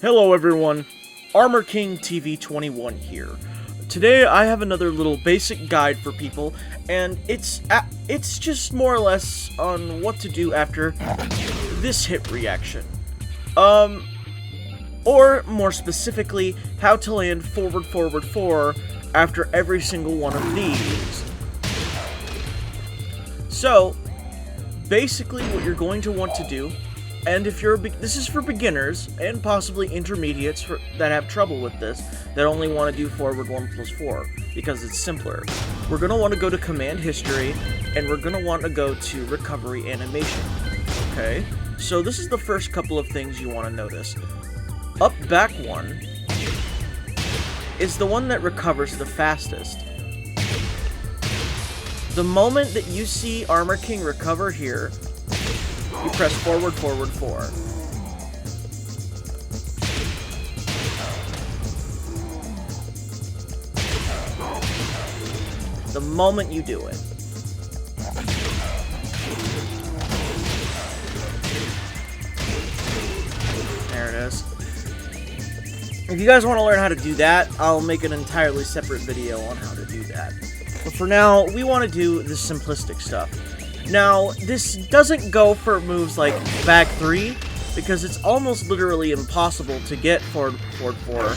Hello everyone, ArmorKing TV21 here. Today I have another little basic guide for people, and it's just more or less on what to do after this hit reaction. Or more specifically, how to land forward 4 after every single one of these. So, basically what you're going to want to do, and if you're this is for beginners and possibly intermediates that have trouble with this, that only want to do forward 1+4 because it's simpler. We're going to want to go to command history, and we're going to want to go to recovery animation. Okay, so this is the first couple of things you want to notice. Up back 1 is the one that recovers the fastest. The moment that you see ArmorKing recover here, you press forward 4. The moment you do it. There it is. If you guys want to learn how to do that, I'll make an entirely separate video on how to do that. But for now, we want to do the simplistic stuff. Now, this doesn't go for moves like back 3, because it's almost literally impossible to get forward 4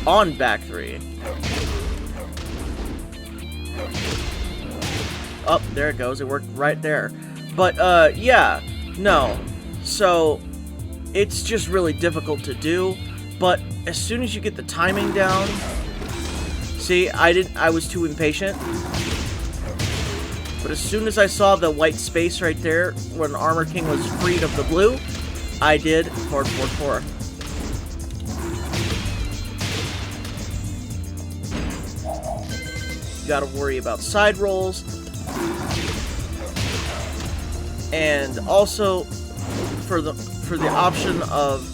on back 3. Oh, there it goes. It worked right there. But, yeah, no. So, it's just really difficult to do, but as soon as you get the timing down... See, I was too impatient. But as soon as I saw the white space right there, when ArmorKing was freed of the blue, I did forward 4. You gotta worry about side rolls. And also, for the option of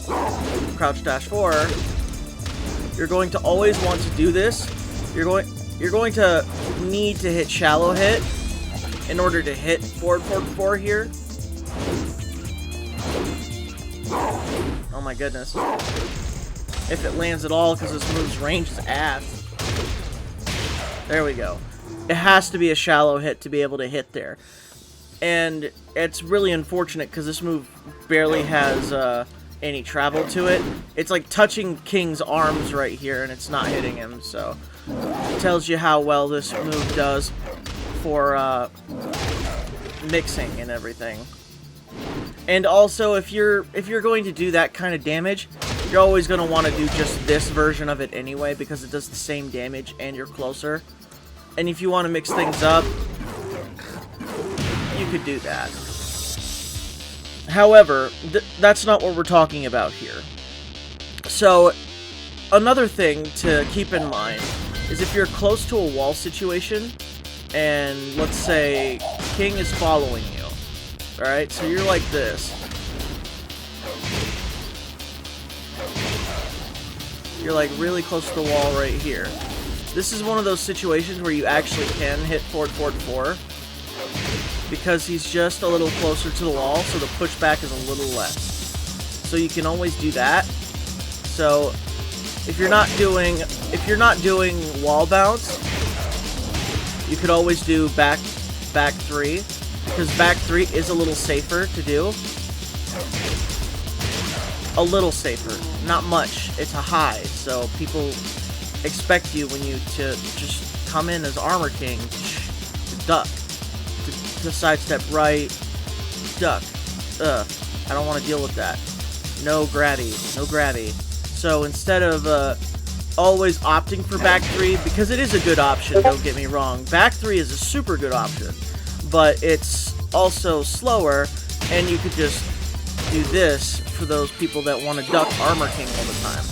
crouch dash 4, you're going to always want to do this. You're going to need to hit shallow hit in order to hit forward 4 here. Oh my goodness. If it lands at all, because this move's range is ass. There we go. It has to be a shallow hit to be able to hit there. And it's really unfortunate because this move barely has any travel to it. It's like touching King's arms right here, and it's not hitting him, so it tells you how well this move does for mixing and everything. And also, if you're going to do that kind of damage, you're always going to want to do just this version of it anyway, because it does the same damage and you're closer. And if you want to mix things up, you could do that. However, that's not what we're talking about here. So, another thing to keep in mind is if you're close to a wall situation, and let's say King is following you, alright? So you're like this. You're like really close to the wall right here. This is one of those situations where you actually can hit forward 4, because he's just a little closer to the wall, so the pushback is a little less. So you can always do that. So if you're not doing wall bounce, you could always do back 3, because back 3 is a little safer to do. A little safer, not much. It's a high, so people expect you when you to just come in as ArmorKing to duck, to sidestep right, duck. I don't want to deal with that. No grabby. So instead of always opting for back 3, because it is a good option, don't get me wrong. Back 3 is a super good option, but it's also slower, and you could just do this for those people that want to duck ArmorKing all the time.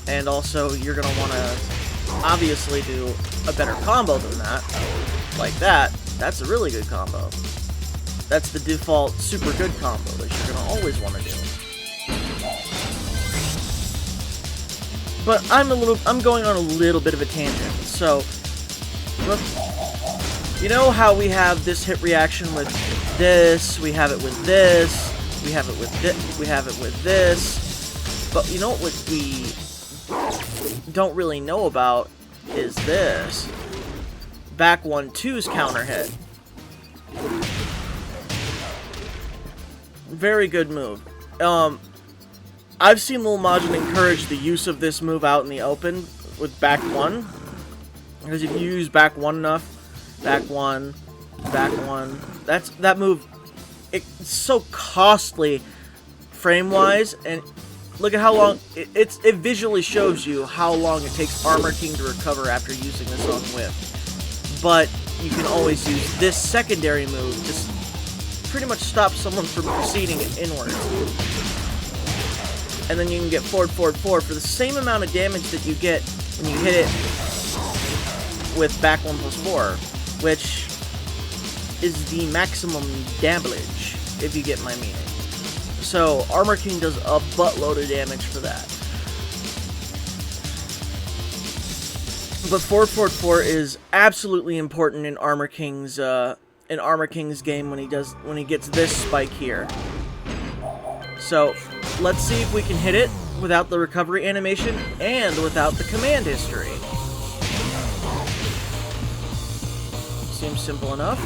And also, you're going to want to obviously do a better combo than that. Like that. That's a really good combo. That's the default super good combo that you're going to always want to do. But I'm going on a little bit of a tangent. So, you know how we have this hit reaction with this, we have it with this, We have it with this. We have it with this. But you know what we don't really know about is this. Back 1-2's counter hit. Very good move. I've seen Lil Majin encourage the use of this move out in the open with back 1. Because if you use back 1 enough, back 1, that move, it's so costly frame-wise, and look at how long, it visually shows you how long it takes ArmorKing to recover after using this on whiff. But you can always use this secondary move to pretty much stop someone from proceeding inward. And then you can get forward for the same amount of damage that you get when you hit it with back 1+4, which is the maximum damage, if you get my meaning. So ArmorKing does a buttload of damage for that. But forward 4 is absolutely important in ArmorKing's game when he gets this spike here. So let's see if we can hit it without the recovery animation and without the command history. Seems simple enough.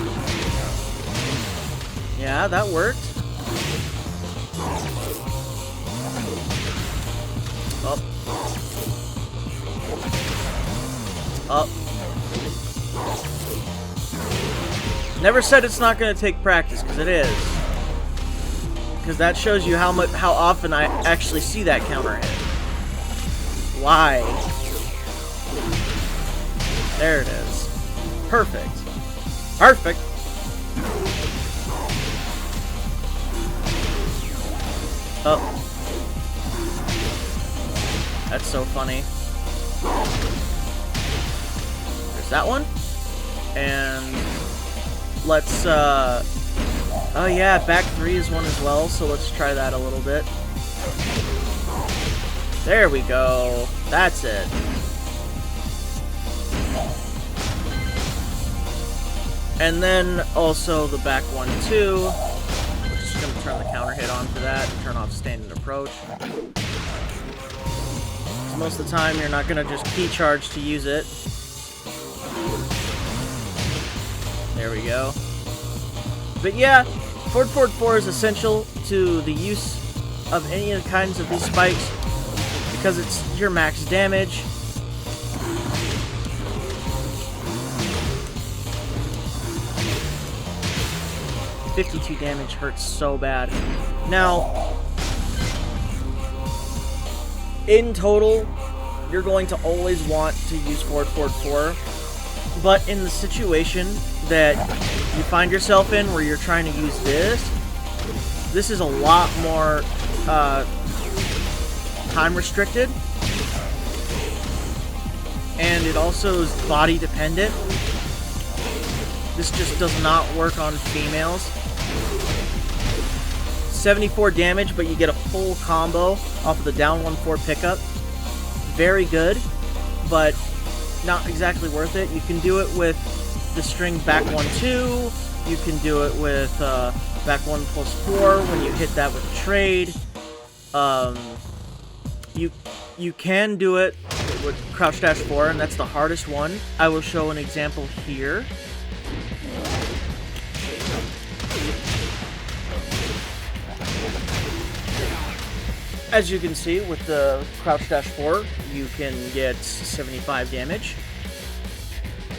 Yeah, that worked. Up. Up. Never said it's not going to take practice, because it is. Because that shows you how often I actually see that counter hit. Why? There it is. Perfect. Perfect. Oh. That's so funny. There's that one. And let's, oh yeah, back 3 is one as well, so let's try that a little bit. There we go. That's it. And then also the back 1-2. We're just going to turn the counter hit on for that and turn off standard approach. Most of the time you're not going to just key charge to use it. There we go. But yeah, forward 4 is essential to the use of any of the kinds of these spikes because it's your max damage. $52 damage hurts so bad. Now, in total, you're going to always want to use forward 4, but in the situation that you find yourself in where you're trying to use this is a lot more time restricted, and it also is body dependent. This just does not work on females. 74 damage, but you get a full combo off of the down 1-4 pickup. Very good, but not exactly worth it. You can do it with the string back 1-2. You can do it with back 1+4 when you hit that with a trade. You can do it with crouch dash 4, and that's the hardest one. I will show an example here. As you can see, with the crouch dash 4, you can get 75 damage.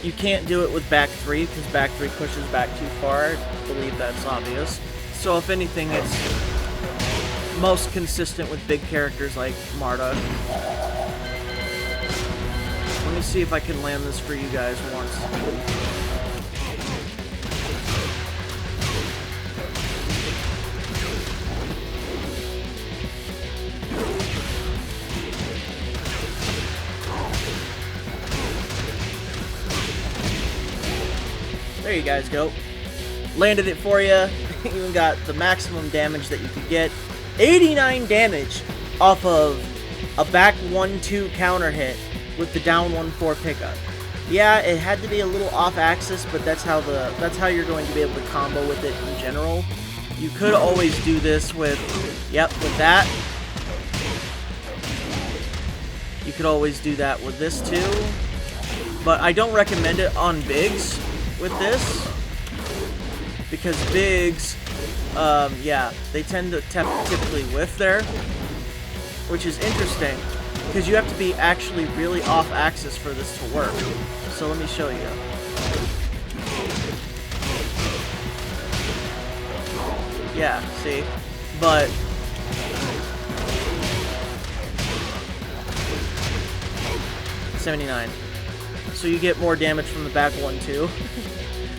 You can't do it with back 3, because back 3 pushes back too far. I believe that's obvious. So if anything, it's most consistent with big characters like Marta. Let me see if I can land this for you guys once. There you guys go. Landed it for you. Even got the maximum damage that you could get. 89 damage off of a back 1-2 counter hit with the down 1-4 pickup. Yeah, it had to be a little off axis, but that's how you're going to be able to combo with it in general. You could always do this with, yep, with that. You could always do that with this too. But I don't recommend it on bigs with this. Because bigs, yeah, they tend to typically whiff there. Which is interesting. Because you have to be actually really off axis for this to work. So let me show you. Yeah, see? But 79. So you get more damage from the back one too.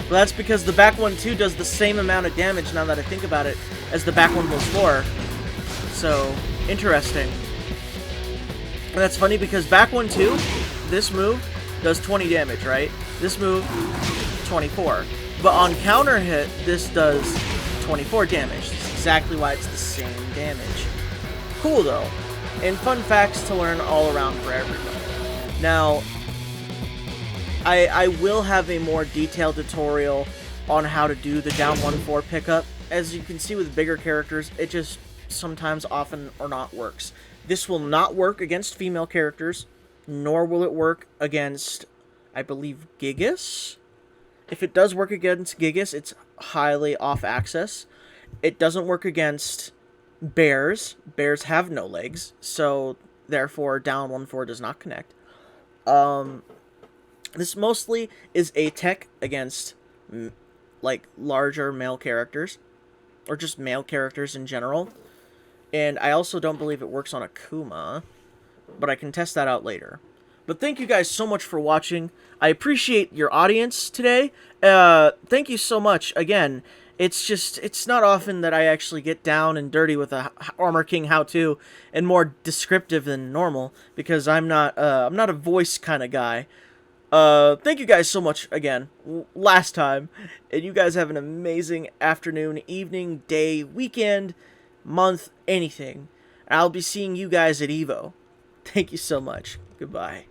But that's because the back one too does the same amount of damage, now that I think about it, as the back 1+4. So interesting. And that's funny because back 1-2, this move does 20 damage, right? This move, 24. But on counter hit, this does 24 damage. That's exactly why it's the same damage. Cool though. And fun facts to learn all around for everybody. Now, I will have a more detailed tutorial on how to do the down 1-4 pickup. As you can see with bigger characters, it just sometimes, often, or not works. This will not work against female characters, nor will it work against, I believe, Gigas? If it does work against Gigas, it's highly off-axis. It doesn't work against bears. Bears have no legs, so therefore down 1-4 does not connect. This mostly is a tech against, like, larger male characters, or just male characters in general. And I also don't believe it works on Akuma, but I can test that out later. But thank you guys so much for watching. I appreciate your audience today. Thank you so much. Again, it's not often that I actually get down and dirty with a ArmorKing how-to and more descriptive than normal, because I'm not a voice kind of guy. Thank you guys so much again, last time, and you guys have an amazing afternoon, evening, day, weekend, month, anything. I'll be seeing you guys at Evo. Thank you so much. Goodbye.